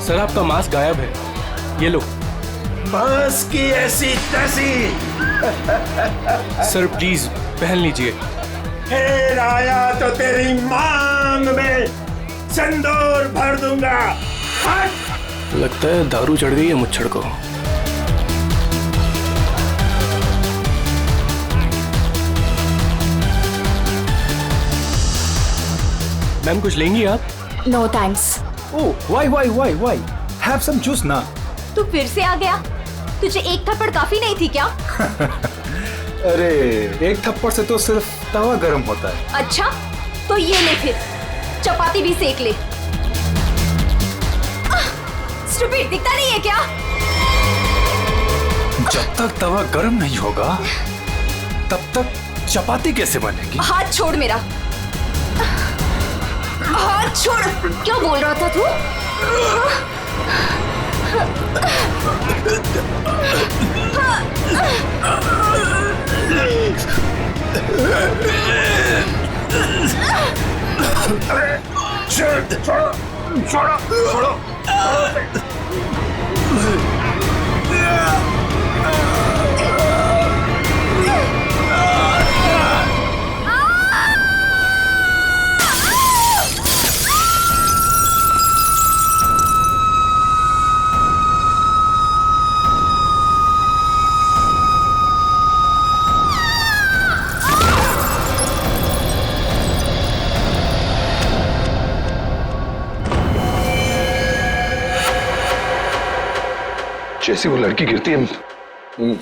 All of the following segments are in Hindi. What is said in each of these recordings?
सर आपका मास्क गायब है, ये लो। बस की ऐसी तैसी। सर प्लीज पहन लीजिए। फिर आया तो तेरी मांग में सिंदूर भर दूंगा। हट! लगता है दारू चढ़ गई है मुच्छड़ को। मैम कुछ लेंगी आप? No thanks. Oh why have some juice ना। तू फिर से आ गया? तुझे एक थप्पड़ काफी नहीं थी क्या? अरे एक थप्पड़ से तो सिर्फ तवा गर्म होता है। अच्छा तो ये ले फिर, चपाती भी सेक ले। स्टूपिड, दिखता नहीं है क्या? जब तक तवा गर्म नहीं होगा तब तक चपाती कैसे बनेगी? हाथ छोड़ मेरा, हाथ छोड़। क्या बोल रहा था तू? छोड़ो। जैसी वो लड़की गिरती है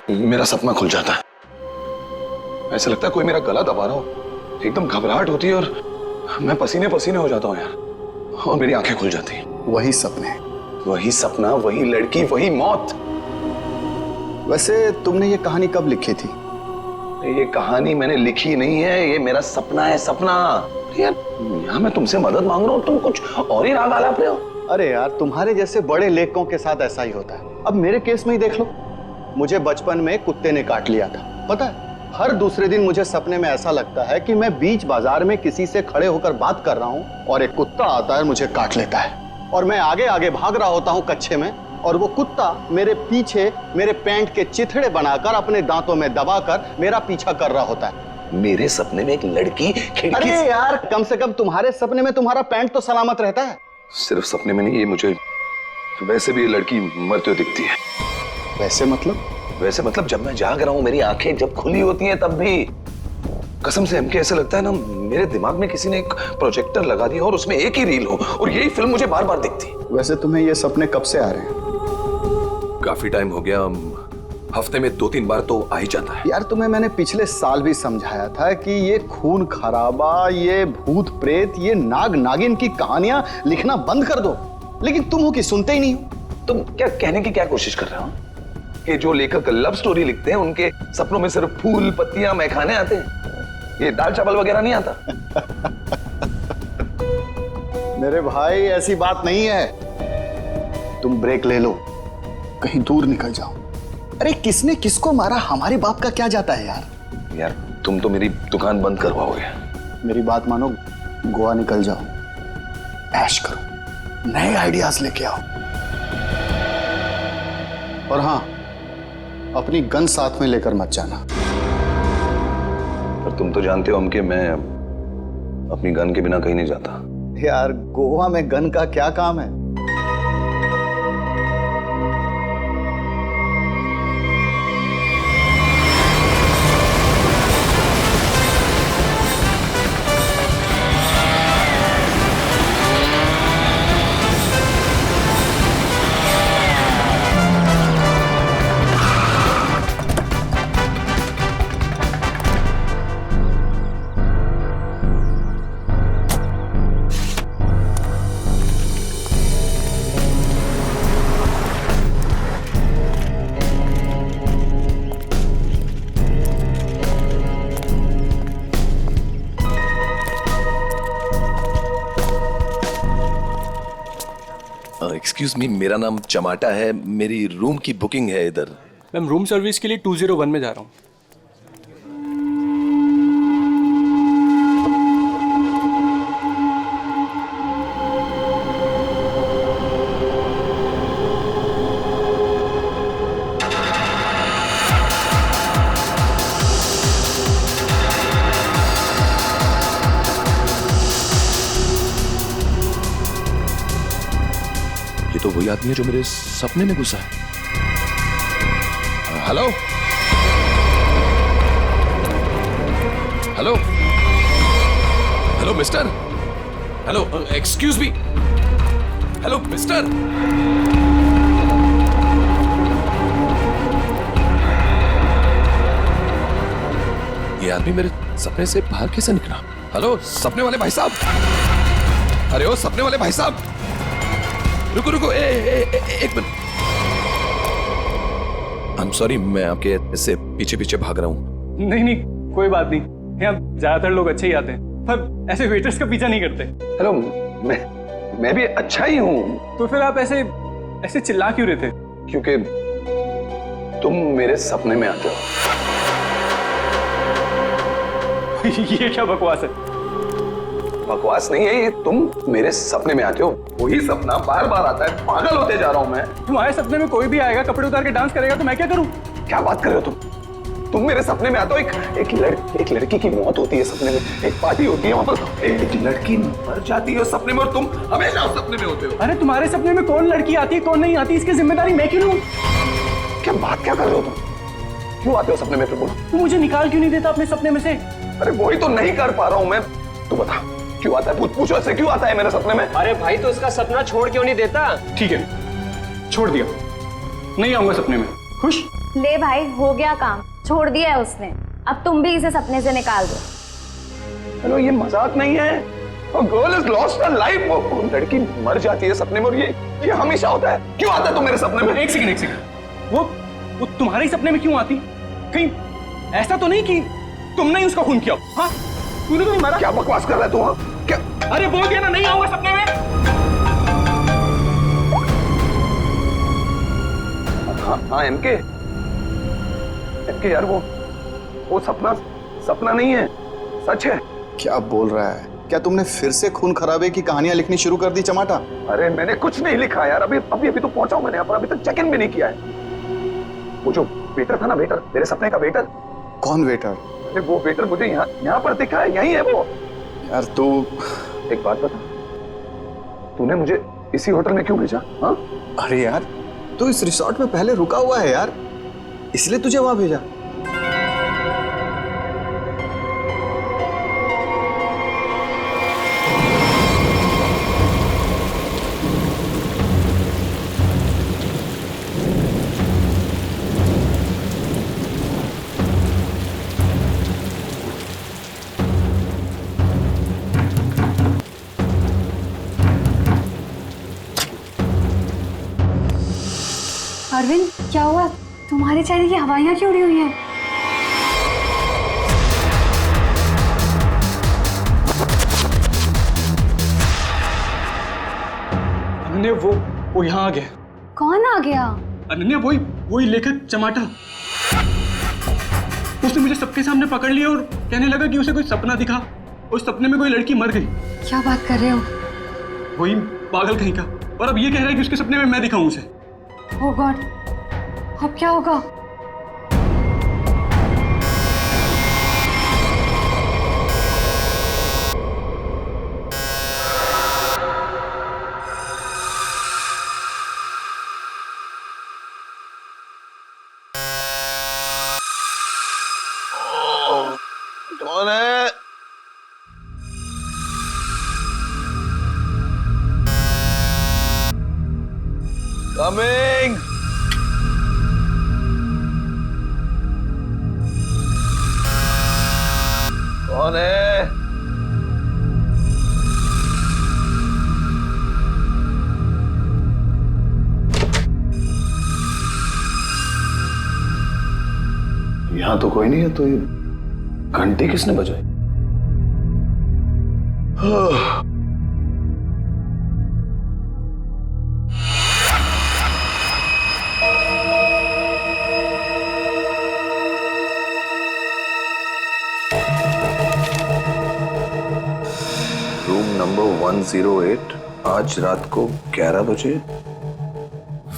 मेरा सपना खुल जाता है। ऐसा लगता है कोई मेरा गला दबा रहा हो। एकदम घबराहट होती है और मैं पसीने पसीने हो जाता हूँ यार, और मेरी आंखें खुल जाती हैं। वही सपने, वही सपना, वही लड़की, वही मौत। वैसे तुमने ये कहानी कब लिखी थी? ये कहानी मैंने लिखी नहीं है, ये मेरा सपना है। सपना यार, यहाँ मैं तुमसे मदद मांग रहा हूँ, तुम कुछ और ही राग आलाप रहे हो। अरे यार, तुम्हारे जैसे बड़े लेखकों के साथ ऐसा ही होता है। अब मेरे केस में ही देख लो, मुझे बचपन में कुत्ते ने काट लिया था। पता है, हर दूसरे दिन मुझे सपने में ऐसा लगता है कि मैं बीच बाजार में किसी से खड़े होकर बात कर रहा हूँ और एक कुत्ता आता है, मुझे काट लेता है और मैं आगे आगे भाग रहा होता हूँ कच्चे में, और वो कुत्ता मेरे पीछे मेरे पैंट के चिथड़े बनाकर अपने दांतों में दबाकर मेरा पीछा कर रहा होता है। मेरे सपने में एक लड़की खिड़की। अरे यार, कम से कम तुम्हारे सपने में तुम्हारा पैंट तो सलामत रहता है। सिर्फ सपने में नहीं, ये मुझे वैसे भी ये लड़की मरते हुए दिखती है। वैसे मतलब? वैसे मतलब जब मैं जाग रहा हूँ, मेरी आंखें जब खुली होती हैं तब भी कसम से हमके ऐसा लगता है ना, मेरे दिमाग में किसी ने एक प्रोजेक्टर लगा दिया और उसमें एक ही रील हो और यही फिल्म मुझे बार बार दिखती। वैसे तुम्हें ये सपने कब से आ रहे हैं? काफी टाइम हो गया, हफ्ते में 2-3 बार तो आ ही जाता है। यार, तुम्हें मैंने पिछले साल भी समझाया था कि ये खून खराबा, ये भूत प्रेत, ये नाग नागिन की कहानियां लिखना बंद कर दो, लेकिन तुम हो कि सुनते ही नहीं हो। तुम क्या कहने की क्या कोशिश कर रहे हो कि जो लेखक लव स्टोरी लिखते हैं उनके सपनों में सिर्फ फूल पत्तियां मैखाने आते हैं, ये दाल चावल वगैरह नहीं आता? मेरे भाई, ऐसी बात नहीं है। तुम ब्रेक ले लो, कहीं दूर निकल जाओ। अरे किसने किसको मारा, हमारे बाप का क्या जाता है यार। यार तुम तो मेरी दुकान बंद करवाओगे। मेरी बात मानो, गोवा निकल जाओ, ऐश करो, नए आइडियाज लेके आओ। और हाँ, अपनी गन साथ में लेकर मत जाना। पर तुम तो जानते हो हम कि मैं अपनी गन के बिना कहीं नहीं जाता। यार, गोवा में गन का क्या काम है? एक्सक्यूज मी, मेरा नाम चमाटा है, मेरी रूम की बुकिंग है इधर। मैम रूम सर्विस के लिए 201 में जा रहा हूँ। ये तो वही आदमी है जो मेरे सपने में घुसा है। Hello hello hello mister, hello excuse me, hello mister. ये आदमी मेरे सपने से बाहर कैसे निकला? हेलो सपने वाले भाई साहब, अरे ओ सपने वाले भाई साहब, रुको रुको, एक मिनट। आई एम सॉरी, मैं आपके ऐसे पीछे पीछे भाग रहा हूँ। नहीं नहीं, कोई बात नहीं, यहाँ ज्यादातर लोग अच्छे ही आते हैं, पर ऐसे वेटर्स का पीछा नहीं करते। हेलो, मैं भी अच्छा ही हूँ। तो फिर आप ऐसे ऐसे चिल्ला क्यों रहे थे? क्योंकि तुम मेरे सपने में आते हो। ये क्या बकवास है? बकवास नहीं है ये, तुम मेरे सपने में आते हो, वही सपना बार बार आता है, पागल होते जा रहा हूं मैं। तुम्हारे सपने में कोई भी आएगा, कपड़े उतार के डांस करेगा, तो मैं क्या करूं? क्या बात कर रहे हो तुम मेरे सपने में आते हो, एक लड़की की मौत होती है सपने में, एक पार्टी होती है वहां पर, एक लड़की मर जाती है उस सपने में, और तुम हमेशा उस सपने में होते हो। अरे तुम्हारे सपने में कौन लड़की आती है कौन नहीं आती, इसकी जिम्मेदारी मैं क्यों लूं? क्या बात क्या कर रहे हो तुम? क्यों आते हो सपने में फिर बोलो? तू मुझे निकाल क्यों नहीं देता अपने सपने में से? अरे वही तो नहीं कर पा रहा हूं मैं, तू बता क्यों आता है? पूछो ऐसे क्यों आता है मेरे सपने में? अरे भाई तो उसका सपना छोड़ क्यों नहीं देता? ठीक है, छोड़ दिया, नहीं आऊंगा सपने में। खुश? ले भाई, हो गया काम, छोड़ दिया है उसने, अब तुम भी इसे सपने से निकाल दो। हेलो, ये मजाक नहीं है। Girl is lost her life, वो लड़की मर जाती है सपने में, और ये हमेशा होता है। क्यों आता है तुम मेरे सपने में? एक सेकंड, वो तुम्हारे ही सपने में क्यों आती? कहीं ऐसा तो नहीं कि तुमने ही उसका खून किया? हाँ, तूने तो नहीं मारा। क्या बकवास कर रहा है तू? हाँ क्या? अरे बोल दिया ना, नहीं आऊंगा सपने में। हाँ एमके यार, वो सपना नहीं है, सच है। क्या बोल रहा है? क्या तुमने फिर से खून खराबे की कहानियां लिखनी शुरू कर दी चमाटा? अरे मैंने कुछ नहीं लिखा यार, अभी तो पहुंचा हूं मैंने यहाँ पर, अभी तक चेक इन भी नहीं किया है। वो जो वेटर था ना, वेटर, मेरे सपने का वेटर। कौन वेटर? अरे वो वेटर मुझे यहाँ पर दिखा है, यही है वो। यार तू एक बात बता, तूने मुझे इसी होटल में क्यों भेजा? हाँ? अरे यार, तू इस रिसोर्ट में पहले रुका हुआ है यार, इसलिए तुझे वहां भेजा। अरविंद, क्या हुआ? तुम्हारे चेहरे की हवाइयां क्यों उड़ी हुई हैं? अनन्या, वो यहाँ आ गया। कौन आ गया? अनन्या, वही लेखक चमाटा। उसने मुझे सबके सामने पकड़ लिया और कहने लगा कि उसे कोई सपना दिखा, उस सपने में कोई लड़की मर गई। क्या बात कर रहे हो? वही पागल कहीं का, और अब ये कह रहा है कि उसके सपने में मैं दिखाऊं उसे। ओह गॉड, अब क्या होगा? कौन है? कमिंग। कौन है? यहां तो कोई नहीं है, तो ये घंटी किसने बजाई? रूम नंबर 108, आज रात को 11 बजे।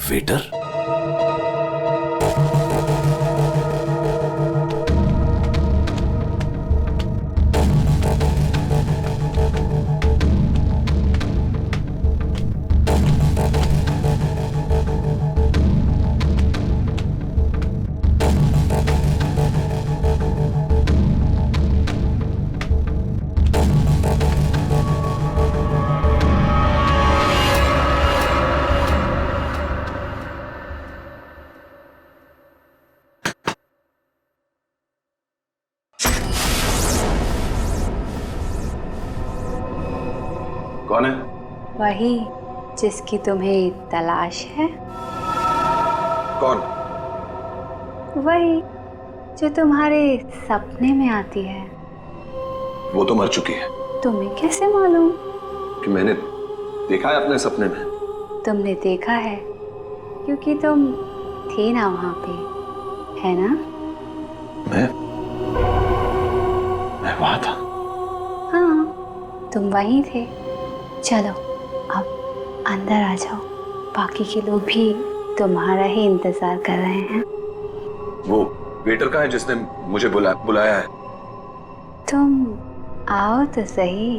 वेटर? कौन है? वही जिसकी तुम्हें तलाश है। कौन? वही जो तुम्हारे सपने में आती है। वो तो मर चुकी है। तुम्हें कैसे मालूम? कि मैंने देखा है अपने सपने में। तुमने देखा है क्योंकि तुम थे ना वहां पे, है ना? मैं वहां था। हाँ, तुम वहीं थे। चलो अब अंदर आ जाओ, बाकी के लोग भी तुम्हारा ही इंतजार कर रहे हैं। वो वेटर का है जिसने मुझे बुलाया है। तुम आओ तो सही।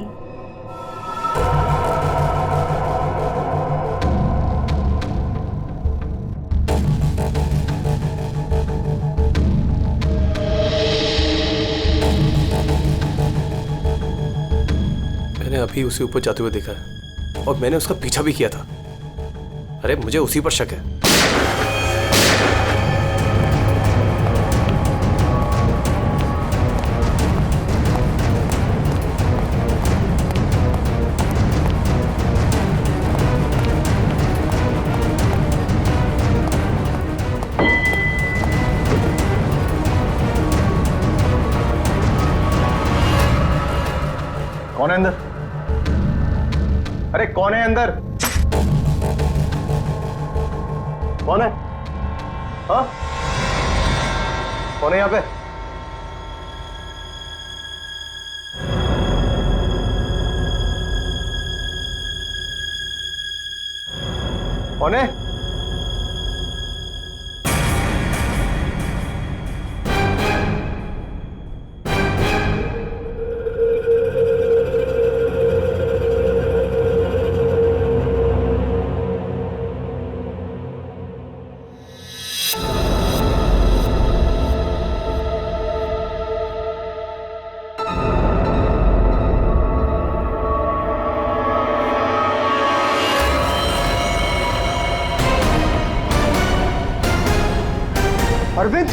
मैंने अभी उसे ऊपर जाते हुए देखा है और मैंने उसका पीछा भी किया था। अरे मुझे उसी पर शक है। कौन है अंदर? अरे कौन है अंदर? कौन है? हाँ, कौन है यहाँ पे? कौन है? अरविंद,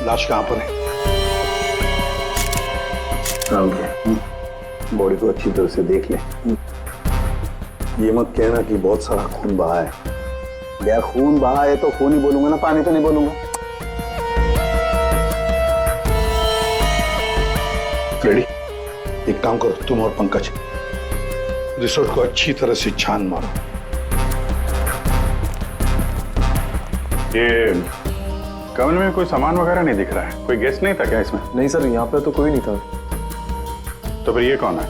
लाश कहां पर है? बॉडी को अच्छी तरह से देख ले। ये मत कहना कि बहुत सारा खून बहा है। यार खून बहा है तो खून ही बोलूंगा ना, पानी तो नहीं बोलूंगा। रेडी? एक काम करो, तुम और पंकज रिसोर्ट को अच्छी तरह से छान मारो। ये कमरे में कोई सामान वगैरह नहीं दिख रहा है। कोई गेस्ट नहीं था क्या इसमें? नहीं सर, यहाँ पे तो कोई नहीं था। तो फिर ये कौन है?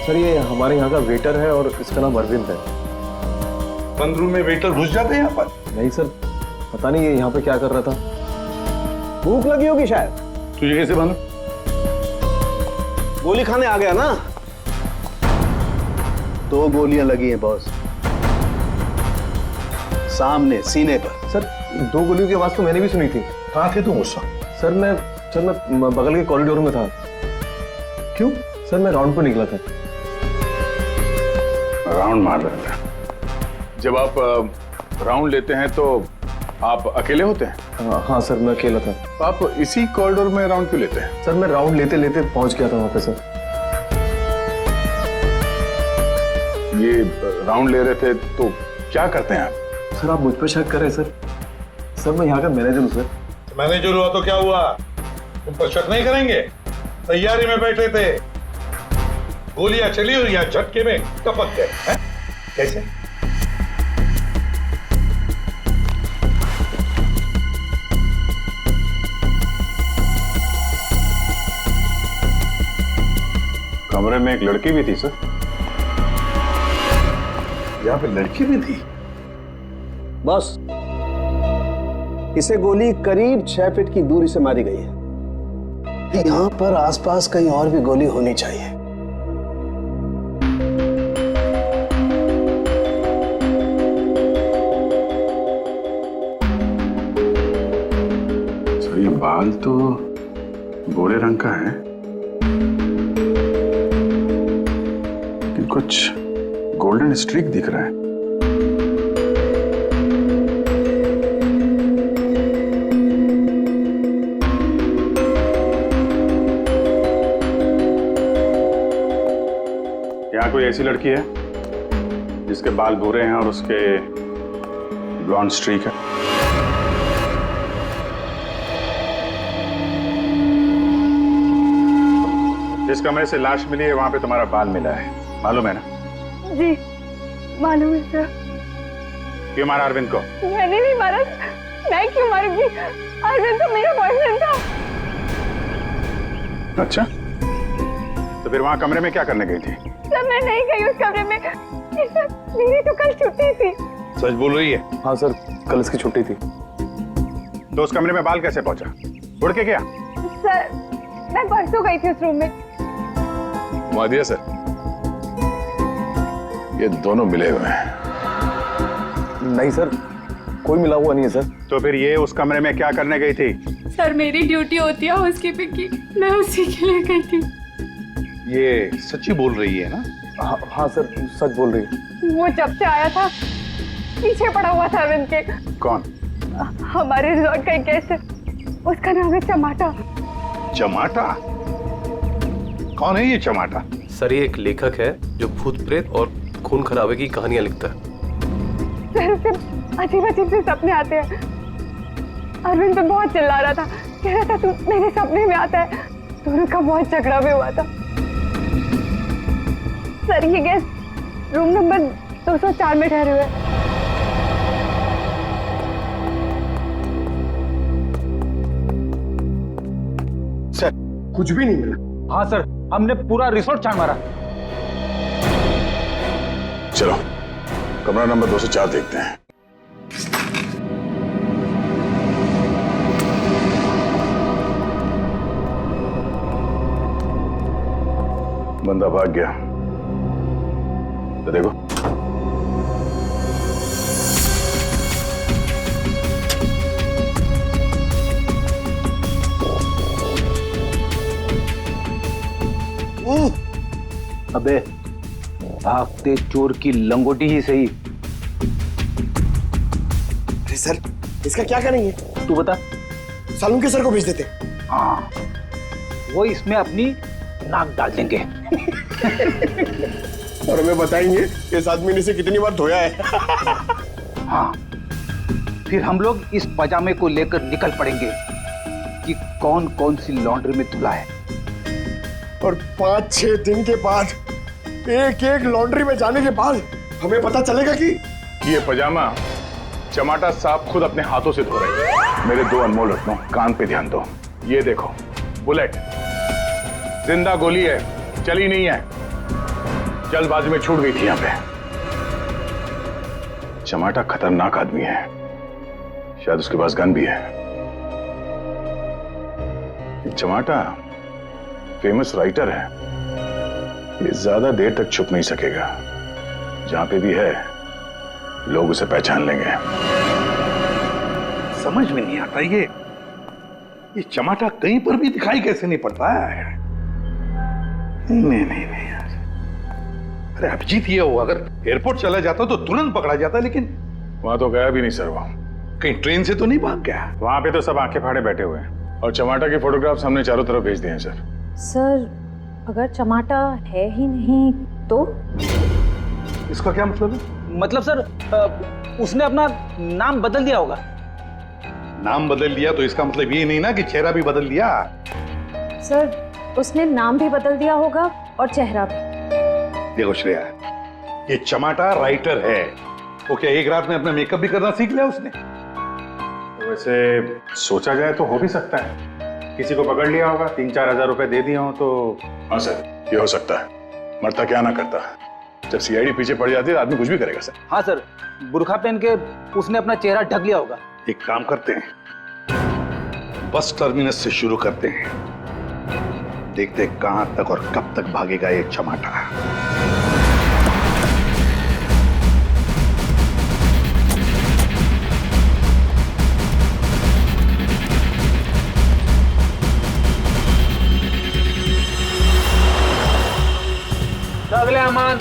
सर ये हमारे यहाँ का वेटर है और इसका नाम अरविंद है। बंद रूम में वेटर घुस जाते हैं यहाँ पर? नहीं सर, पता नहीं ये यहाँ पे क्या कर रहा था। भूख लगी होगी शायद। तुझे कैसे मालूम? गोली खाने आ गया ना। 2 गोलियां लगी हैं बॉस, सामने सीने पर। सर 2 गोलियों की आवाज तो मैंने भी सुनी थी। कहाँ थे तुम उस वक्त? सर मैं बगल के कॉरिडोर में था। क्यों? सर मैं राउंड पर निकला था। राउंड मार रहे थे। जब आप राउंड लेते हैं तो आप अकेले होते हैं? हाँ सर, मैं अकेला था। तो आप इसी कॉरिडोर में राउंड क्यों लेते हैं? सर मैं राउंड लेते लेते पहुंच गया था वहां पे। सर ये राउंड ले रहे थे तो क्या करते हैं आप? सर आप मुझ पर शक कर रहे हैं सर? सर मैं यहाँ का मैनेजर हूँ सर। मैनेजर हुआ तो क्या हुआ? तुम पर शक नहीं करेंगे? तैयारी में बैठे थे, गोलियां चली और यहाँ झटके में टपक गए हैं? कैसे? कमरे में एक लड़की भी थी सर। यहाँ पे लड़की भी थी? बस इसे गोली करीब 6 फीट की दूरी से मारी गई है। यहाँ पर आसपास कहीं और भी गोली होनी चाहिए। ये बाल तो गोरे रंग का है, लेकिन कुछ गोल्डन स्ट्रीक दिख रहा है। यहाँ कोई ऐसी लड़की है जिसके बाल भूरे हैं और उसके ब्लॉन्ड स्ट्रीक है? जिस कमरे से लाश मिली है वहां पे तुम्हारा बाल मिला है, मालूम है ना? जी मालूम है सर। क्यों मारा अरविंद को? मैंने नहीं मारा। मैं क्यों मारूंगी? अरविंद तो मेरा बॉयफ्रेंड था। अच्छा, तो फिर वहां कमरे में क्या करने गई थी? सर मैं नहीं गई उस कमरे में। सर मेरी तो कल छुट्टी थी। सच बोल रही है? हाँ सर, कल इसकी छुट्टी थी। तो उस कमरे में बाल कैसे पहुंचा? उड़ के गया? सर मैं परसों गई थी उस रूम में। मुआदिया सर, ये दोनों मिले हुए हैं। नहीं सर, कोई मिला हुआ नहीं है सर। तो फिर ये उस कमरे में क्या करने गई थी? सर मेरी ड्यूटी होती है हाउसकीपिंग की, मैं उसी के लिए गई थी। ये सच्ची बोल रही है ना? हाँ सर, सच बोल रही है। वो जब से आया था पीछे पड़ा हुआ था अरविंद के। कौन? हमारे रिजॉर्ट का एक गेस्ट है, उसका नाम है चमाटा। चमाटा? कौन है ये चमाटा? सर ये एक लेखक है जो भूत प्रेत और खून खराबे की कहानियां लिखता है। सर उसे अजीब अजीब से सपने आते हैं। अरविंद तो बहुत चिल्ला रहा था, कह रहा था तू मेरे सपने में आता है। दोनों का बहुत झगड़ा भी हुआ था। सर ये गेस्ट रूम नंबर 204 में ठहरे हुए। सर कुछ भी नहीं मिला। हाँ सर, हमने पूरा रिसोर्ट छान मारा। चलो कमरा नंबर 204 देखते हैं। बंदा भाग गया, तो देखो। अबे भागते चोर की लंगोटी ही सही। अरे सर इसका क्या करेंगे? तू बता। सालून के सर को भेज देते। हाँ, वो इसमें अपनी नाक डाल देंगे। और हमें बताएंगे इस आदमी ने इसे कितनी बार धोया है। हाँ, फिर हम लोग इस पजामे को लेकर निकल पड़ेंगे कि कौन कौन सी लॉन्ड्री में धुला है। और 5-6 दिन के बाद एक एक लॉन्ड्री में जाने के बाद हमें पता चलेगा कि ये पजामा चमाटा साहब खुद अपने हाथों से धो रहे हैं। मेरे 2 अनमोल रत्नों, कान पे ध्यान दो। ये देखो बुलेट, जिंदा गोली है, चली नहीं है, जल्दबाजी में छूट गई थी। यहां पे चमाटा खतरनाक आदमी है, शायद उसके पास गन भी है। चमाटा फेमस राइटर है, ये ज्यादा देर तक छुप नहीं सकेगा। जहां पे भी है लोग उसे पहचान लेंगे। समझ में नहीं आता ये चमाटा कहीं पर भी दिखाई कैसे नहीं पड़ता है। नहीं यार, अरे अभिजीत ये हो, अगर एयरपोर्ट चला जाता तो तुरंत पकड़ा जाता, लेकिन वहां तो गया भी नहीं सर। वो कहीं ट्रेन से तो नहीं भाग गया? वहां पे तो सब आंखें फाड़े बैठे हुए हैं और चमाटा के फोटोग्राफ्स हमने चारों तरफ भेज दिए हैं सर। सर अगर चमाटा है ही नहीं तो? इसका क्या मतलब है? मतलब सर उसने अपना नाम बदल दिया होगा। नाम बदल दिया तो इसका मतलब ये नहीं ना कि चेहरा भी बदल दिया। सर उसने नाम भी बदल दिया होगा और चेहरा भी। देखो श्रेया, ये चमाटा राइटर है, वो क्या एक रात में अपना मेकअप भी करना सीख लिया उसने? तो वैसे सोचा जाए तो हो भी सकता है, किसी को पकड़ लिया होगा, 3-4 हजार रुपए दे दिए हो तो। हाँ सर, ये हो सकता है। मरता क्या ना करता, जब सीआईडी पीछे पड़ जाती है तो आदमी कुछ भी करेगा सर। हाँ सर, बुर्खा पहन के उसने अपना चेहरा ढक लिया होगा। एक काम करते हैं, बस टर्मिनस से शुरू करते हैं, देखते हैं कहां तक और कब तक भागेगा ये चमाटा।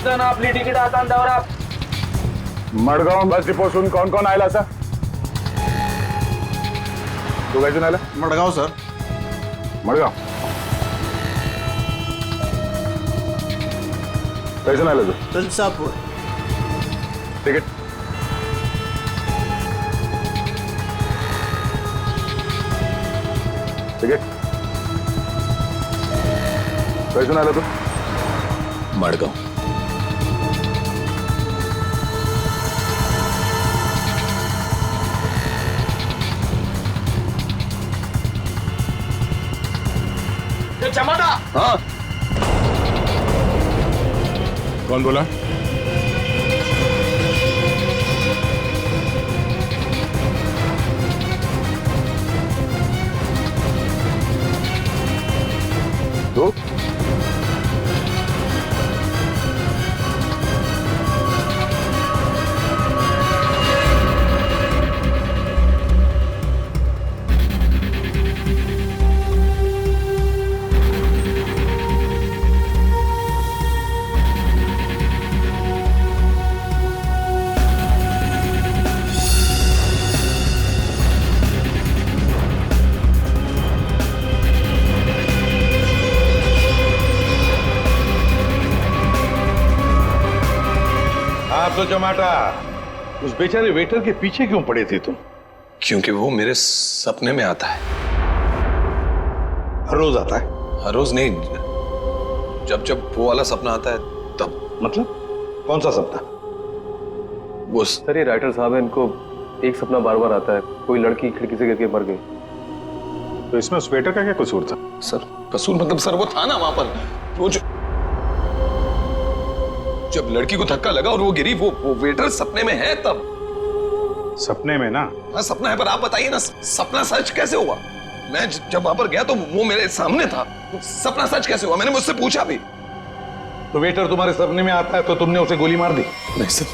जण आपली तिकीट आता दौरा मडगाव बस डिपोसून कोण कोण आयला सर? तू काय आला? मडगाव सर. मडगाव. कैसून आला तू? तुलसापूर. तिकीट. तिकीट. कैसून आला तू? मडगाव. चमाटा. हाँ. कौन बोला? तो आप तो चमाटा उस बेचारे वेटर के पीछे क्यों पड़े थे तुम? क्योंकि वो मेरे सपने में आता है. हर रोज आता है? हर रोज नहीं, जब जब वो वाला सपना आता है तब. मतलब कौन सा सपना? वो सर ये राइटर साहब है, इनको एक सपना बार बार आता है, कोई लड़की खिड़की से गिर के मर गई. तो इसमें उस वेटर का क्या कसूर था? सर कसूर मतलब सर वो था ना वहां पर, वो जब लड़की को धक्का लगा और वो गिरी, वो वेटर सपने में है तब. सपने में ना? हाँ सपना है, पर आप बताइए ना सपना सच कैसे हुआ? मैं जब वहां पर गया तो वो मेरे सामने था, सपना सच कैसे हुआ? मैंने मुझसे पूछा भी. तो वेटर तुम्हारे सपने में आता है तो तुमने उसे गोली मार दी? नहीं सर,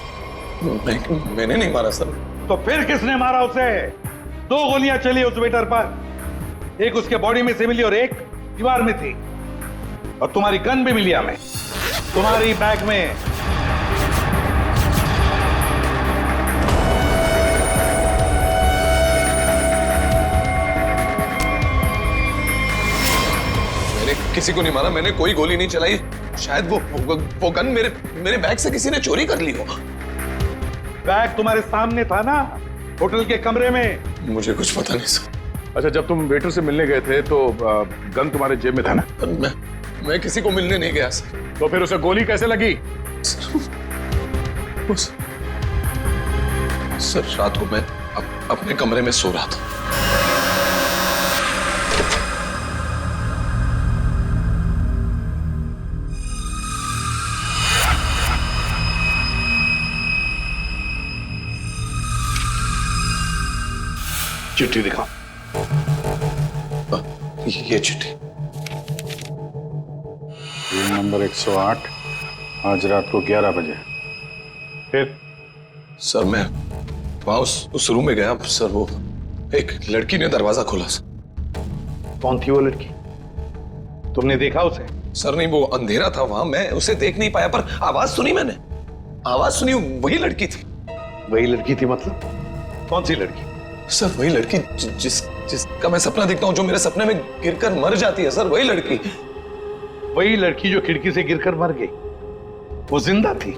मैंने नहीं मारा सर. तो फिर किसने मारा उसे? 2 गोलियां चली उस वेटर पर, एक उसके बॉडी में से मिली और एक दीवार में थी. और तुम्हारी गन भी मिली हमें, तुम्हारी बैग में. मैंने किसी को नहीं मारा, मैंने कोई गोली नहीं चलाई. शायद वो गन मेरे बैग से किसी ने चोरी कर ली हो. बैग तुम्हारे सामने था ना, होटल के कमरे में. मुझे कुछ पता नहीं सर. अच्छा, जब तुम वेटर से मिलने गए थे तो गन तुम्हारे जेब में था ना? मैं किसी को मिलने नहीं गया सर. तो फिर उसे गोली कैसे लगी? सर रात को मैं अपने कमरे में सो रहा था. चिट्ठी दिखाओ. ये चिट्ठी. रूम नंबर 108, आज रात को 11 बजे. फिर? सर मैं वहां उस रूम में गया सर. वो एक लड़की ने दरवाजा खोला सर. कौन थी वो लड़की? तुमने देखा उसे? सर नहीं, वो अंधेरा था वहां, मैं उसे देख नहीं पाया, पर आवाज सुनी मैंने. आवाज सुनी, वही लड़की थी. वही लड़की थी मतलब? कौन सी लड़की? सर वही लड़की जिसका मैं सपना देखता हूँ, जो मेरे सपने में गिरकर मर जाती है सर. वही लड़की. वही लड़की जो खिड़की से गिरकर मर गई, वो जिंदा थी?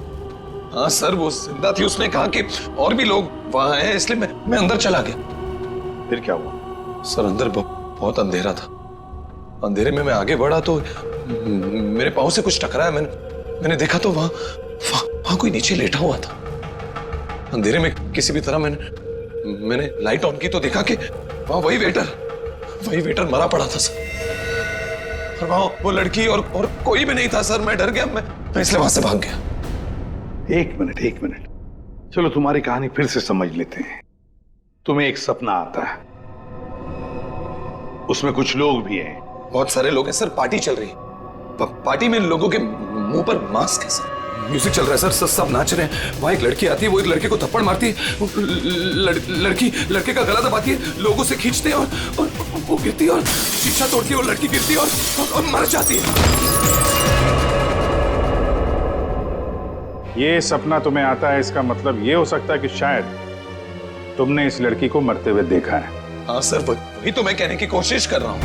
हाँ सर वो जिंदा थी. उसने कहा कि और भी लोग वहां हैं, इसलिए मैं अंदर चला गया. फिर क्या हुआ? सर अंदर बहुत अंधेरा था. अंधेरे में मैं आगे बढ़ा तो मेरे पाँव से कुछ टकराया. मैंने देखा तो वहां कोई नीचे लेटा हुआ था. अंधेरे में किसी भी तरह मैंने लाइट ऑन की तो देखा कि वहां वही वेटर मरा पड़ा था सर. और वहां वो लड़की और कोई भी नहीं था सर. मैं डर गया, मैं इसलिए वहां से भाग गया. एक मिनट, चलो तुम्हारी कहानी फिर से समझ लेते हैं. तुम्हें एक सपना आता है, उसमें कुछ लोग भी हैं. बहुत सारे लोग हैं सर. पार्टी चल रही है. पार्टी में लोगों के मुंह पर मास्क है सर. म्यूजिक चल रहा है सर, सब नाच रहे हैं. वहां एक लड़की आती है, वो एक लड़के को थप्पड़ मारती है. लड़की लड़के का गला दबाती है, लोगों से खींचते हैं और वो गिरती है और शीशा तोड़ती है और लड़की गिरती है और मर जाती है. ये सपना तुम्हें आता है, इसका मतलब ये हो सकता है कि शायद तुमने इस लड़की को मरते हुए देखा है। हाँ सर, वही तो मैं कहने की कोशिश कर रहा हूं।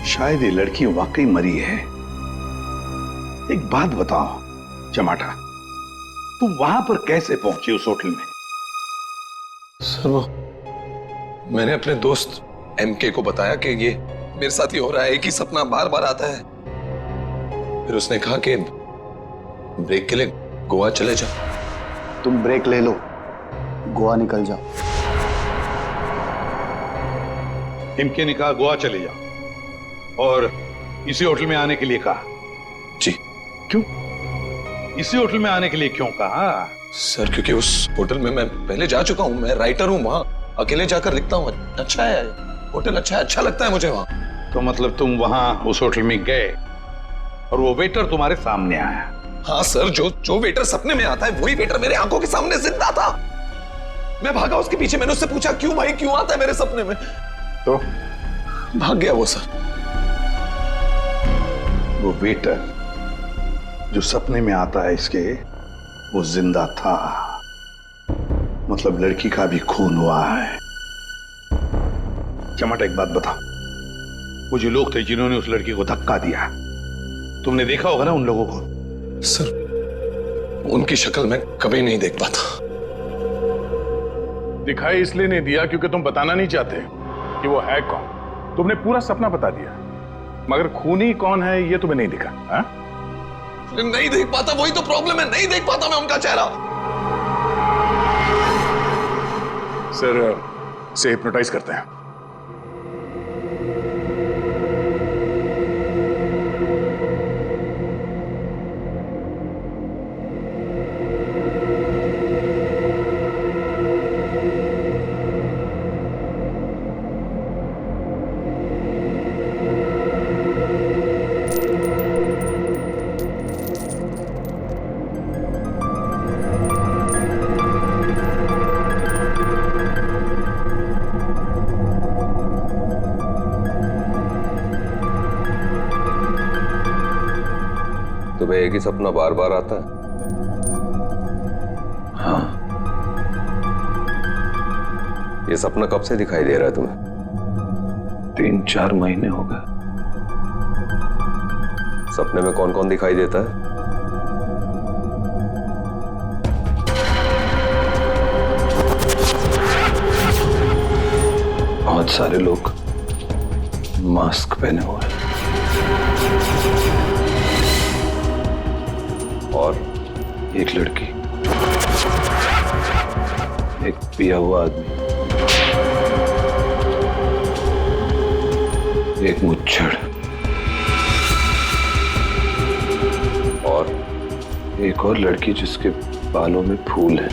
शायद ये लड़की वाकई मरी है। एक बात बताओ चमाटा, तुम वहां पर कैसे पहुंचे उस होटल में? सर वो मैंने अपने दोस्त एमके को बताया कि ये मेरे साथ ही हो रहा है, एक ही सपना बार बार आता है। फिर उसने कहा कि ब्रेक के लिए गोवा चले जाओ। तुम ब्रेक ले लो, गोवा निकल जाओ। इनके ने कहा गोवा चले जाओ और इसी होटल में आने के लिए कहा? जी। क्यों इसी होटल में आने के लिए क्यों कहा? सर क्योंकि उस होटल में मैं पहले जा चुका हूं, मैं राइटर हूं, वहां अकेले जाकर लिखता हूं। अच्छा है होटल, अच्छा लगता है मुझे वहां। तो मतलब तुम वहां उस होटल में गए और वो वेटर तुम्हारे सामने आया? हाँ सर, जो वेटर सपने में आता है वही वेटर मेरे आंखों के सामने जिंदा था। मैं भागा उसके पीछे, मैंने उससे पूछा क्यों भाई, क्यों आता है मेरे सपने में? तो भाग गया वो सर। वो वेटर जो सपने में आता है इसके, वो जिंदा था। मतलब लड़की का भी खून हुआ है। चमाटा एक बात बताओ, वो जो लोग थे जिन्होंने उस लड़की को धक्का दिया, तुमने देखा होगा ना उन लोगों को? सर उनकी शक्ल मैं कभी नहीं देख पाता। दिखाई इसलिए नहीं दिया क्योंकि तुम बताना नहीं चाहते कि वो है कौन। तुमने पूरा सपना बता दिया, मगर खूनी कौन है ये तुम्हें नहीं दिखा। हा? नहीं देख पाता, वही तो प्रॉब्लम है, नहीं देख पाता मैं उनका चेहरा। सर से हिप्नोटाइज करते हैं। तुम्हें एक ही सपना बार बार आता है? हाँ। ये सपना कब से दिखाई दे रहा है तुम्हें? 3-4 महीने हो गए। सपने में कौन कौन दिखाई देता है? बहुत सारे लोग मास्क पहने हुए हैं। और एक लड़की, एक पिया हुआ आदमी, एक मुच्छड़ और एक और लड़की जिसके बालों में फूल है।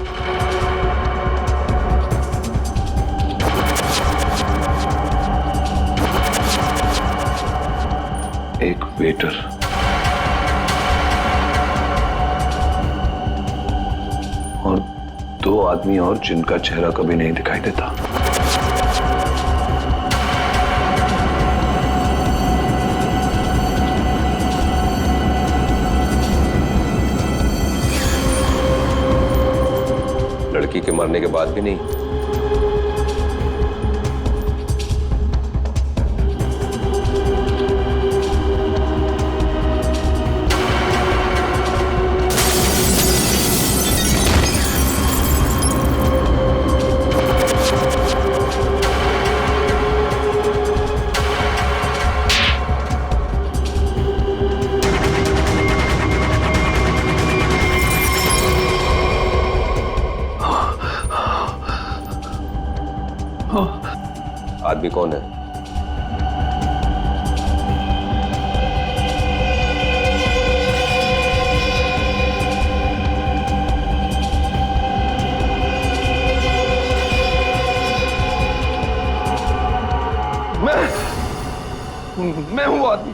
एक वेटर और 2 आदमी और जिनका चेहरा कभी नहीं दिखाई देता। लड़की के मरने के बाद भी नहीं? आदमी कौन है? मैं हूं आदमी।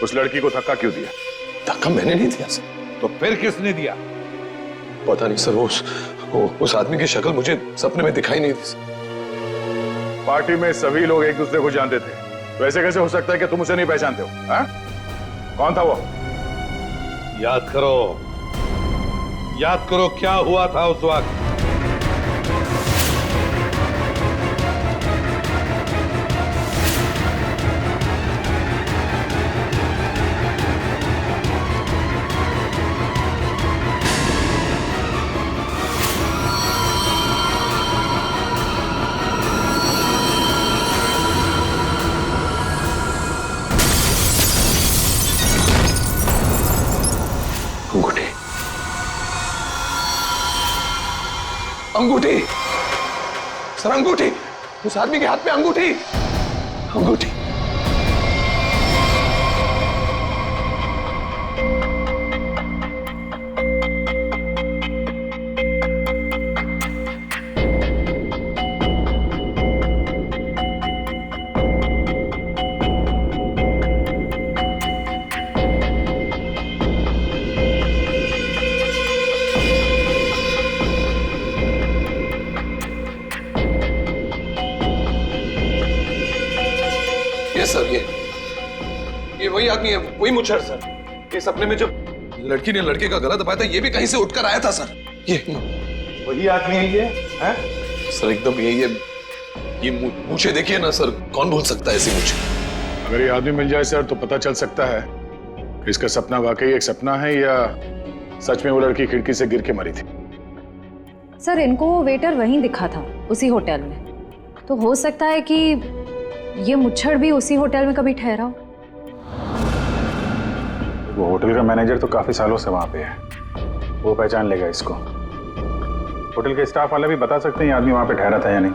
उस लड़की को धक्का क्यों दिया? धक्का मैंने नहीं दिया सर। तो फिर किसने दिया? पता नहीं सर, उस आदमी की शक्ल मुझे सपने में दिखाई नहीं दी सर। पार्टी में सभी लोग एक दूसरे को जानते थे, तो ऐसे कैसे हो सकता है कि तुम उसे नहीं पहचानते हो? हाँ? कौन था वो? याद करो क्या हुआ था उस वक्त। अंगूठी सर, अंगूठी। उस आदमी के हाथ में अंगूठी। सर ये वही आदमी है, वही मुच्छर सर। ये सपने में जब लड़की ने लड़के का गला दबाया था, ये भी कहीं से उठकर आया था सर। ये वही आदमी है ये? है? सर एकदम यही है। ये मूछें देखिए ना सर, कौन भूल सकता है ऐसी मूछें? अगर ये आदमी मिल जाए सर तो पता चल सकता है इसका सपना वाकई एक सपना है या सच में वो लड़की खिड़की से गिर के मरी थी। सर इनको वो वेटर वहीं दिखा था, उसी होटल में। तो हो सकता है कि ये मुच्छड़ भी उसी होटल में कभी ठहरा हो। वो होटल का मैनेजर तो काफी सालों से वहां पे है, वो पहचान लेगा इसको। होटल के स्टाफ वाले भी बता सकते हैं आदमी वहां पे ठहरा था या नहीं।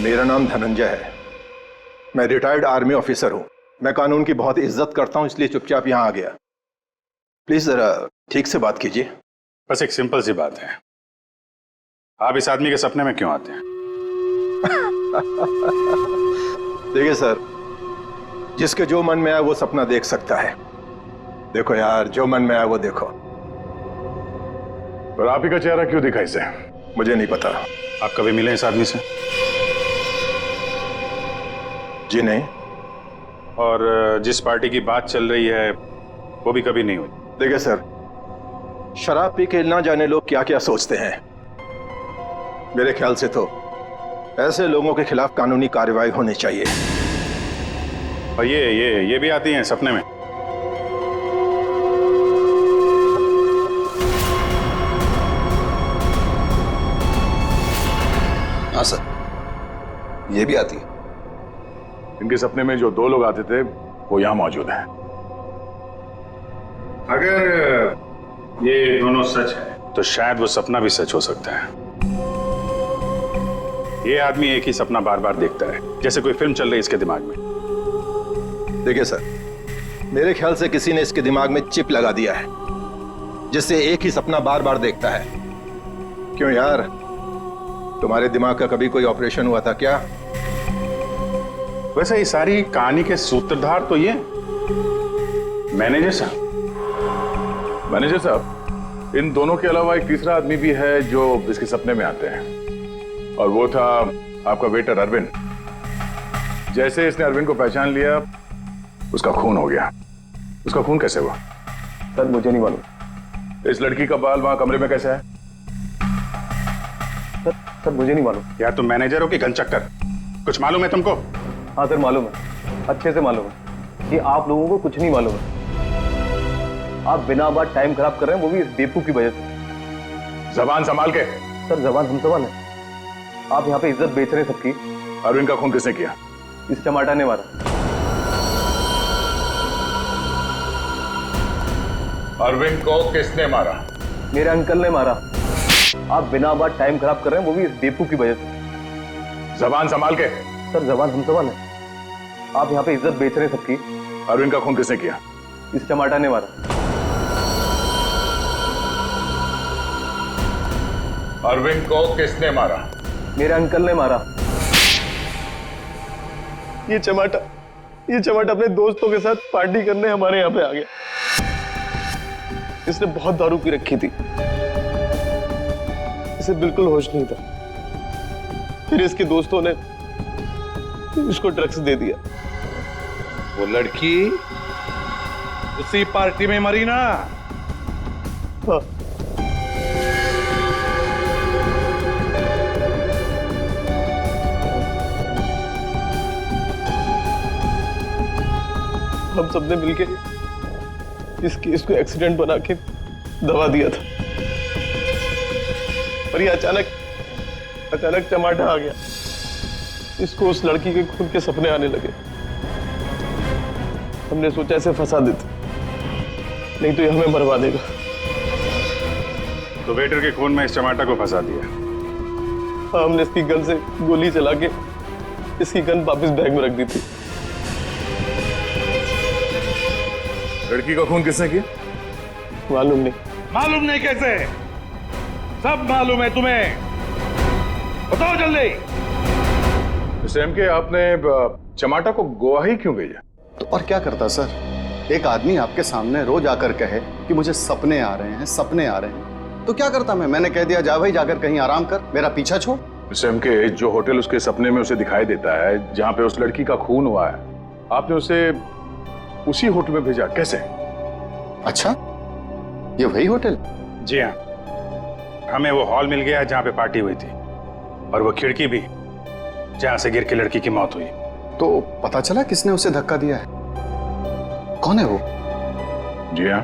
मेरा नाम धनंजय है, मैं रिटायर्ड आर्मी ऑफिसर हूं। मैं कानून की बहुत इज्जत करता हूं, इसलिए चुपचाप यहां आ गया। प्लीज जरा ठीक से बात कीजिए। बस एक सिंपल सी बात है, आप इस आदमी के सपने में क्यों आते हैं? देखिए सर, जिसके जो मन में आए वो सपना देख सकता है। देखो यार, जो मन में आए वो देखो। पर आप ही का चेहरा क्यों दिखा इसे? मुझे नहीं पता। आप कभी मिले इस आदमी से? जी नहीं। और जिस पार्टी की बात चल रही है वो भी कभी नहीं हुई? देखिए सर, शराब पी के ना जाने लोग क्या क्या सोचते हैं। मेरे ख्याल से तो ऐसे लोगों के खिलाफ कानूनी कार्रवाई होनी चाहिए। और ये भी आती हैं सपने में? हाँ सर, ये भी आती है। इनके सपने में जो दो लोग आते थे वो यहां मौजूद हैं। अगर ये दोनों सच है तो शायद वो सपना भी सच हो सकता है। ये आदमी एक ही सपना बार बार देखता है, जैसे कोई फिल्म चल रही है इसके दिमाग में। देखिए सर, मेरे ख्याल से किसी ने इसके दिमाग में चिप लगा दिया है, जिससे एक ही सपना बार बार देखता है। क्यों यार, तुम्हारे दिमाग का कभी कोई ऑपरेशन हुआ था क्या? वैसे ये सारी कहानी के सूत्रधार तो ये मैनेजर साहब, इन दोनों के अलावा एक तीसरा आदमी भी है जो इसके सपने में आते हैं, और वो था आपका वेटर अरविंद। जैसे इसने अरविंद को पहचान लिया, उसका खून हो गया। उसका खून कैसे हुआ? सर मुझे नहीं मालूम। इस लड़की का बाल वहां कमरे में कैसे है? सर मुझे नहीं मालूम। यार तुम मैनेजर हो कि गनचक्कर? कुछ मालूम है तुमको? हाँ सर मालूम है, अच्छे से मालूम है कि आप लोगों को कुछ नहीं मालूम है। आप बिना बात टाइम खराब कर रहे हैं, वो भी इस बेवकूफ की वजह से। जबान संभाल के। सर जबान हम संभाल है, आप यहाँ पे इज्जत बेच रहे हैं सबकी। अरविंद का खून किसने किया? इस टमाटर ने मारा। अरविंद को किसने मारा? मेरे अंकल ने मारा। आप बिना बात टाइम खराब कर रहे हैं, वो भी इस बेवकूफ की वजह से। जबान संभाल के। सर जबान हम संभाल है, आप यहाँ पे इज्जत बेच रहे हैं सबकी। अरविंद का खून किसने किया? इस टमाटर ने मारा। अरविंद को किसने मारा? मेरे अंकल ने मारा। ये चमाटा अपने दोस्तों के साथ पार्टी करने हमारे यहाँ पे आ गया। इसने बहुत दारू पी रखी थी, इसे बिल्कुल होश नहीं था। फिर इसके दोस्तों ने इसको ड्रग्स दे दिया। वो लड़की उसी पार्टी में मरी ना? हाँ। हम सबने मिलके इस केस को एक्सीडेंट बना के दबा दिया था, पर ये अचानक चमाटा आ गया। इसको उस लड़की के खून के सपने आने लगे। हमने सोचा इसे फंसा देते, नहीं तो ये हमें मरवा देगा। तो वेटर के खून में इस चमाटा को फंसा दिया? हाँ, हमने इसकी गन से गोली चला के इसकी गन वापस बैग में रख दी थी। लड़की का खून किसने किया? मालूम नहीं। मालूम नहीं कैसे? सब मालूम है तुम्हें, बताओ जल्दी। सैम के आपने चमाटा को गोवा ही क्यों भेजा? तो और क्या करता सर? एक आदमी आपके सामने रोज आकर कहे कि मुझे सपने आ रहे हैं, सपने आ रहे हैं, तो क्या करता मैंने कह दिया जा भाई जाकर कहीं आराम कर, मेरा पीछा छोड़। सैम के जो होटल उसके सपने में उसे दिखाई देता है, जहां पे उस लड़की का खून हुआ है, आपने उसे उसी होटल में भेजा कैसे? अच्छा, ये वही होटल? जी हाँ, हमें वो हॉल मिल गया जहां पे पार्टी हुई थी, और वो खिड़की भी जहां से गिर के लड़की की मौत हुई। तो पता चला किसने उसे धक्का दिया है? कौन है वो? जी हाँ,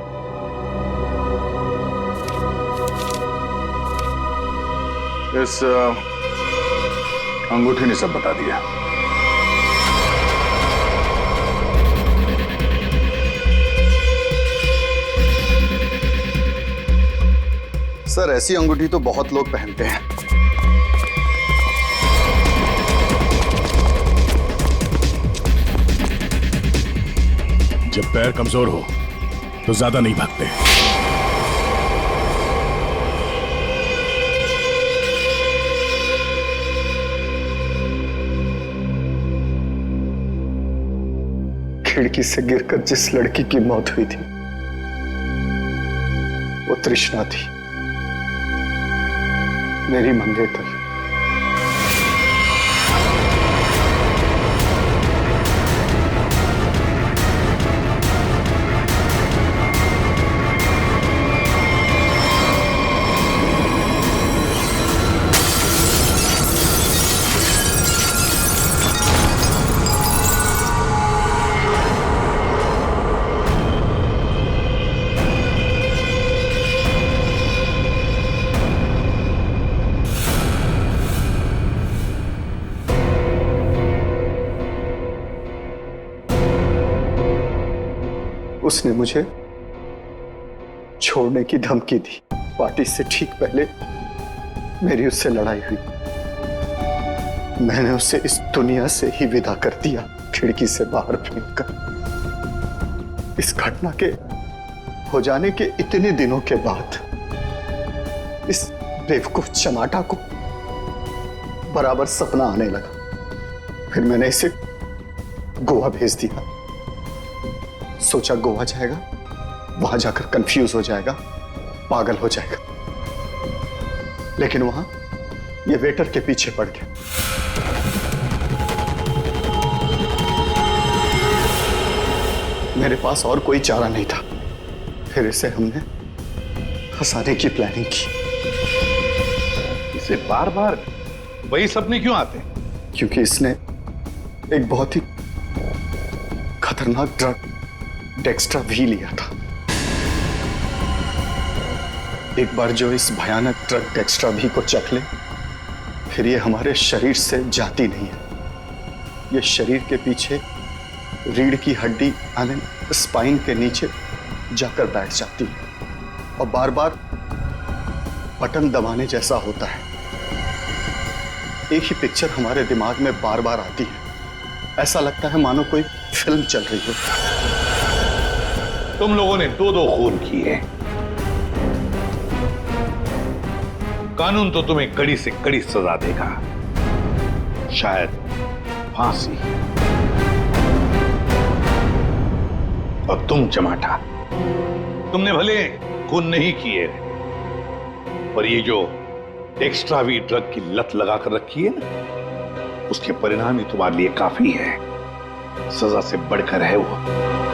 इस अंगूठी ने सब बता दिया। सर, ऐसी अंगूठी तो बहुत लोग पहनते हैं। जब पैर कमजोर हो तो ज्यादा नहीं भागते। खिड़की से गिरकर जिस लड़की की मौत हुई थी वो तृष्णा थी, मेरी मंगेतर। उसने मुझे छोड़ने की धमकी दी। पार्टी से ठीक पहले मेरी उससे लड़ाई हुई। मैंने उसे इस दुनिया से ही विदा कर दिया, खिड़की से बाहर फेंककर। इस घटना के हो जाने के इतने दिनों के बाद इस बेवकूफ चमाटा को बराबर सपना आने लगा। फिर मैंने इसे गोवा भेज दिया। सोचा गोवा जाएगा, वहां जाकर कंफ्यूज हो जाएगा, पागल हो जाएगा, लेकिन वहां ये वेटर के पीछे पड़ गया। मेरे पास और कोई चारा नहीं था। फिर इसे हमने फंसाने की प्लानिंग की। इसे बार बार वही सपने क्यों आते हैं? क्योंकि इसने एक बहुत ही खतरनाक ड्रग डेक्स्ट्रा भी लिया था। एक बार जो इस भयानक ड्रग डेक्स्ट्रा भी को चख ले, फिर ये हमारे शरीर से जाती नहीं है। ये शरीर के पीछे रीढ़ की हड्डी यानी स्पाइन के नीचे जाकर बैठ जाती है और बार बार बटन दबाने जैसा होता है। एक ही पिक्चर हमारे दिमाग में बार बार आती है। ऐसा लगता है मानो कोई फिल्म चल रही हो। तुम लोगों ने 2-2 खून किए। कानून तो तुम्हें कड़ी से कड़ी सजा देगा, शायद फांसी। और तुम चमाटा, तुमने भले खून नहीं किए, पर ये जो एक्स्ट्रा वी ड्रग की लत लगाकर रखी है ना, उसके परिणाम ही तुम्हारे लिए काफी है। सजा से बढ़कर है वो।